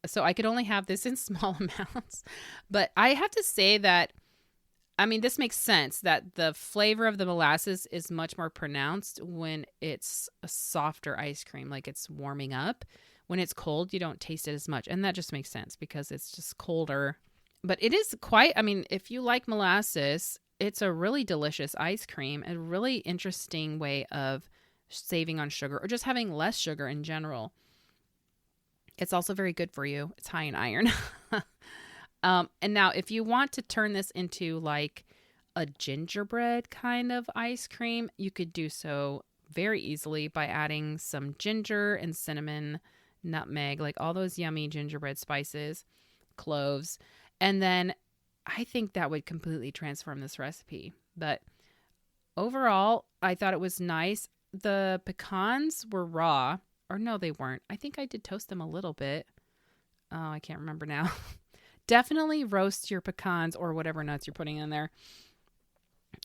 so I could only have this in small amounts. But I have to say that, I mean, this makes sense that the flavor of the molasses is much more pronounced when it's a softer ice cream, like it's warming up. When it's cold, you don't taste it as much. And that just makes sense because it's just colder. But it is quite, I mean, if you like molasses, it's a really delicious ice cream, a really interesting way of saving on sugar or just having less sugar in general. It's also very good for you. It's high in iron. And now if you want to turn this into like a gingerbread kind of ice cream, you could do so very easily by adding some ginger and cinnamon, nutmeg, like all those yummy gingerbread spices, cloves. And then I think that would completely transform this recipe. But overall, I thought it was nice. The pecans were raw. Or no, they weren't. I think I did toast them a little bit. Oh, I can't remember now. Definitely roast your pecans or whatever nuts you're putting in there.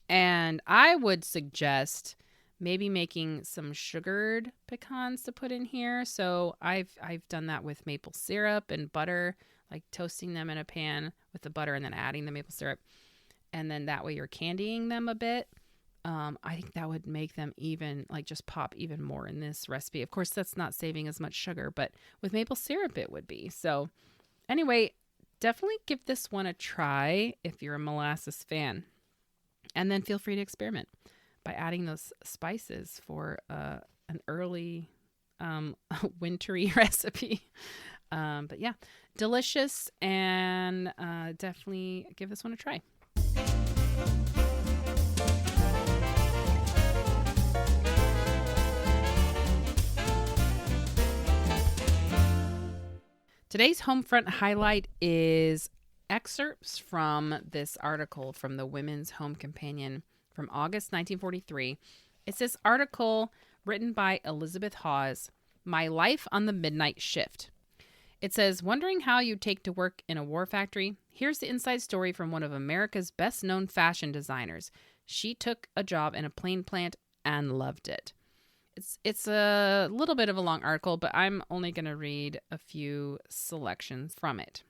And I would suggest maybe making some sugared pecans to put in here. So I've done that with maple syrup and butter, like toasting them in a pan with the butter and then adding the maple syrup. And then that way you're candying them a bit. I think that would make them even, like, just pop even more in this recipe. Of course, that's not saving as much sugar, but with maple syrup it would be. So anyway, definitely give this one a try if you're a molasses fan. And then feel free to experiment by adding those spices for an early wintry recipe. But yeah, delicious, and definitely give this one a try. Today's Homefront highlight is excerpts from this article from the Women's Home Companion from August 1943. It's this article written by Elizabeth Hawes, My Life on the Midnight Shift. It says, wondering how you take to work in a war factory? Here's the inside story from one of America's best-known fashion designers. She took a job in a plane plant and loved it. It's a little bit of a long article, but I'm only going to read a few selections from it.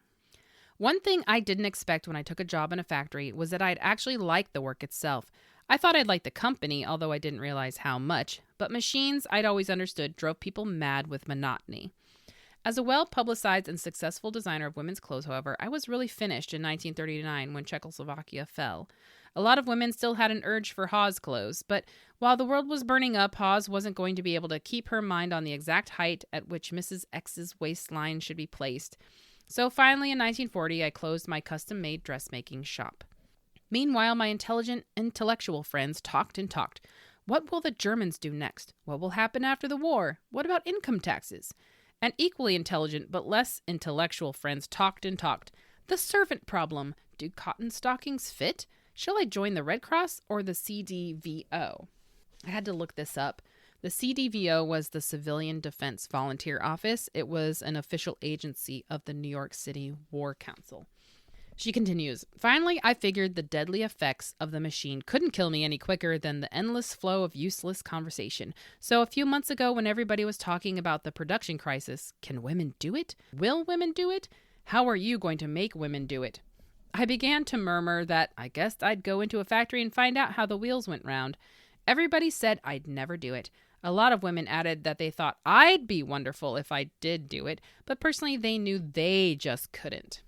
One thing I didn't expect when I took a job in a factory was that I'd actually like the work itself. I thought I'd like the company, although I didn't realize how much. But machines, I'd always understood, drove people mad with monotony. As a well-publicized and successful designer of women's clothes, however, I was really finished in 1939 when Czechoslovakia fell. A lot of women still had an urge for Hawes clothes, but while the world was burning up, Hawes wasn't going to be able to keep her mind on the exact height at which Mrs. X's waistline should be placed. So finally, in 1940, I closed my custom-made dressmaking shop. Meanwhile, my intelligent, intellectual friends talked and talked. What will the Germans do next? What will happen after the war? What about income taxes? And equally intelligent but less intellectual friends talked and talked. The servant problem. Do cotton stockings fit? Shall I join the Red Cross or the CDVO? I had to look this up. The CDVO was the Civilian Defense Volunteer Office. It was an official agency of the New York City War Council. She continues, "Finally, I figured the deadly effects of the machine couldn't kill me any quicker than the endless flow of useless conversation. So a few months ago, when everybody was talking about the production crisis, can women do it? Will women do it? How are you going to make women do it? I began to murmur that I guessed I'd go into a factory and find out how the wheels went round. Everybody said I'd never do it. A lot of women added that they thought I'd be wonderful if I did do it, but personally they knew they just couldn't.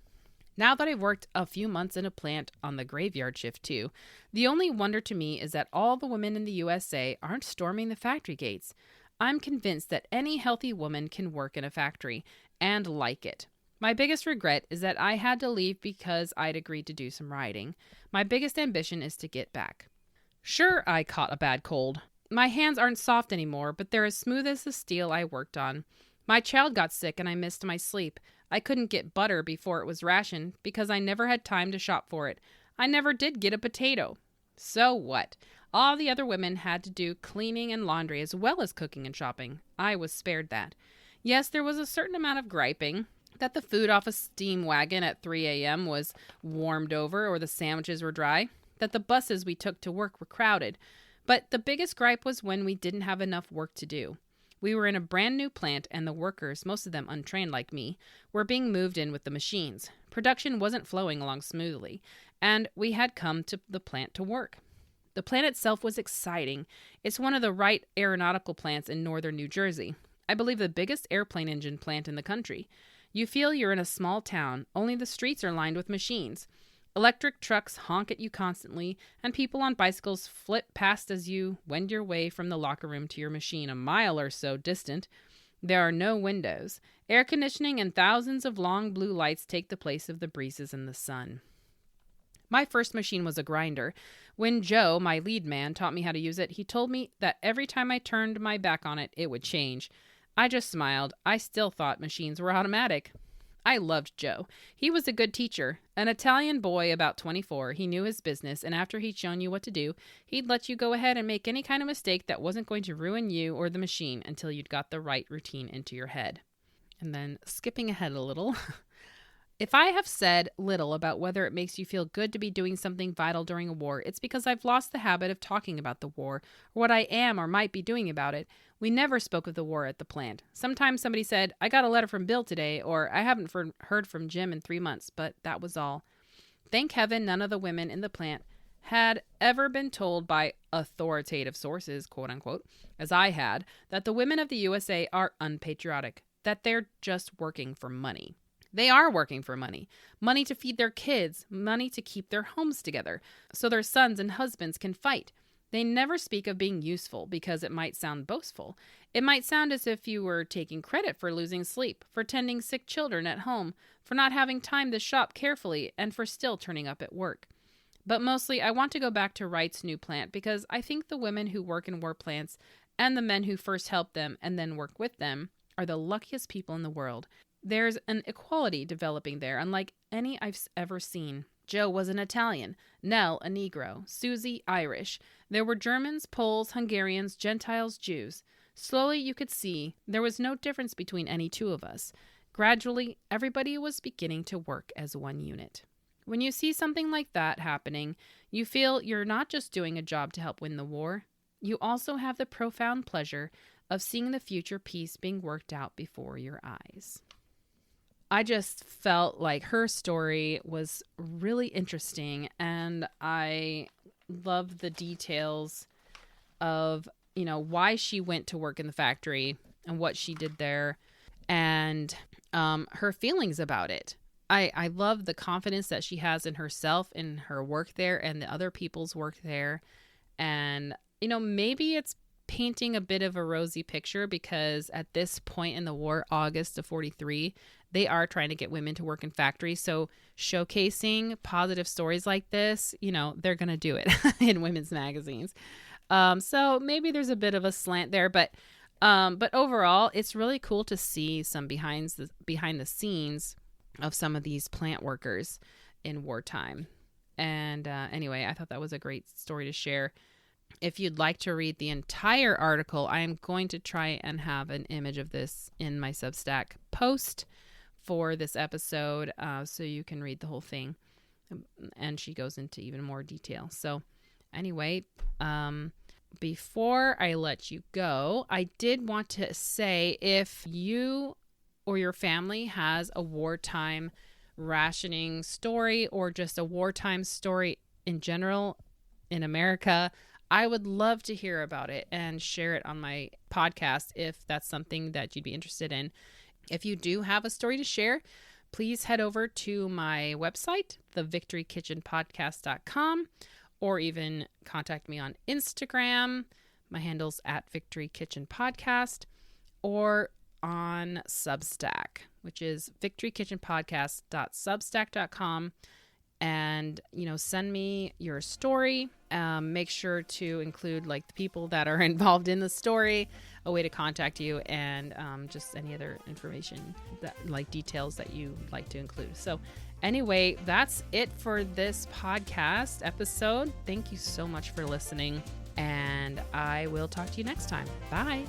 Now that I've worked a few months in a plant on the graveyard shift too, the only wonder to me is that all the women in the USA aren't storming the factory gates. I'm convinced that any healthy woman can work in a factory and like it. My biggest regret is that I had to leave because I'd agreed to do some riding. My biggest ambition is to get back. Sure, I caught a bad cold. My hands aren't soft anymore, but they're as smooth as the steel I worked on. My child got sick and I missed my sleep. I couldn't get butter before it was rationed because I never had time to shop for it. I never did get a potato. So what? All the other women had to do cleaning and laundry as well as cooking and shopping. I was spared that. Yes, there was a certain amount of griping that the food off a steam wagon at 3 a.m. was warmed over or the sandwiches were dry, that the buses we took to work were crowded. But the biggest gripe was when we didn't have enough work to do. We were in a brand new plant and the workers, most of them untrained like me, were being moved in with the machines. Production wasn't flowing along smoothly, and we had come to the plant to work. The plant itself was exciting. It's one of the Wright aeronautical plants in northern New Jersey. I believe the biggest airplane engine plant in the country. You feel you're in a small town, only the streets are lined with machines. Electric trucks honk at you constantly, and people on bicycles flit past as you wend your way from the locker room to your machine a mile or so distant. There are no windows. Air conditioning and thousands of long blue lights take the place of the breezes and the sun. My first machine was a grinder. When Joe, my lead man, taught me how to use it, he told me that every time I turned my back on it, it would change. I just smiled. I still thought machines were automatic. I loved Joe. He was a good teacher. An Italian boy about 24. He knew his business, and after he'd shown you what to do, he'd let you go ahead and make any kind of mistake that wasn't going to ruin you or the machine until you'd got the right routine into your head. And then skipping ahead a little. If I have said little about whether it makes you feel good to be doing something vital during a war, it's because I've lost the habit of talking about the war, or what I am or might be doing about it. We never spoke of the war at the plant. Sometimes somebody said, I got a letter from Bill today, or I haven't heard from Jim in 3 months, but that was all. Thank heaven none of the women in the plant had ever been told by authoritative sources, quote unquote, as I had, that the women of the USA are unpatriotic, that they're just working for money. They are working for money. Money to feed their kids, money to keep their homes together, so their sons and husbands can fight. They never speak of being useful because it might sound boastful. It might sound as if you were taking credit for losing sleep, for tending sick children at home, for not having time to shop carefully, and for still turning up at work. But mostly, I want to go back to Wright's new plant because I think the women who work in war plants and the men who first help them and then work with them are the luckiest people in the world. There's an equality developing there, unlike any I've ever seen. Joe was an Italian, Nell a Negro, Susie Irish. There were Germans, Poles, Hungarians, Gentiles, Jews. Slowly you could see there was no difference between any two of us. Gradually, everybody was beginning to work as one unit. When you see something like that happening, you feel you're not just doing a job to help win the war. You also have the profound pleasure of seeing the future peace being worked out before your eyes. I just felt like her story was really interesting, and I love the details of, why she went to work in the factory and what she did there, and her feelings about it. I love the confidence that she has in herself, in her work there, and the other people's work there. And, maybe it's painting a bit of a rosy picture because at this point in the war, August of 43, they are trying to get women to work in factories. So showcasing positive stories like this, they're going to do it in women's magazines. So maybe there's a bit of a slant there, but overall, it's really cool to see some behind the scenes of some of these plant workers in wartime. And anyway, I thought that was a great story to share. If you'd like to read the entire article, I am going to try and have an image of this in my Substack post for this episode, so you can read the whole thing. And she goes into even more detail. So anyway, before I let you go, I did want to say, if you or your family has a wartime rationing story, or just a wartime story in general in America, I would love to hear about it and share it on my podcast if that's something that you'd be interested in. If you do have a story to share, please head over to my website, thevictorykitchenpodcast.com, or even contact me on Instagram. My handle's at Victory Kitchen Podcast, or on Substack, which is victorykitchenpodcast.substack.com. And, send me your story. Make sure to include the people that are involved in the story, a way to contact you, and just any other information that details that you like to include. So anyway, that's it for this podcast episode. Thank you so much for listening, and I will talk to you next time. Bye.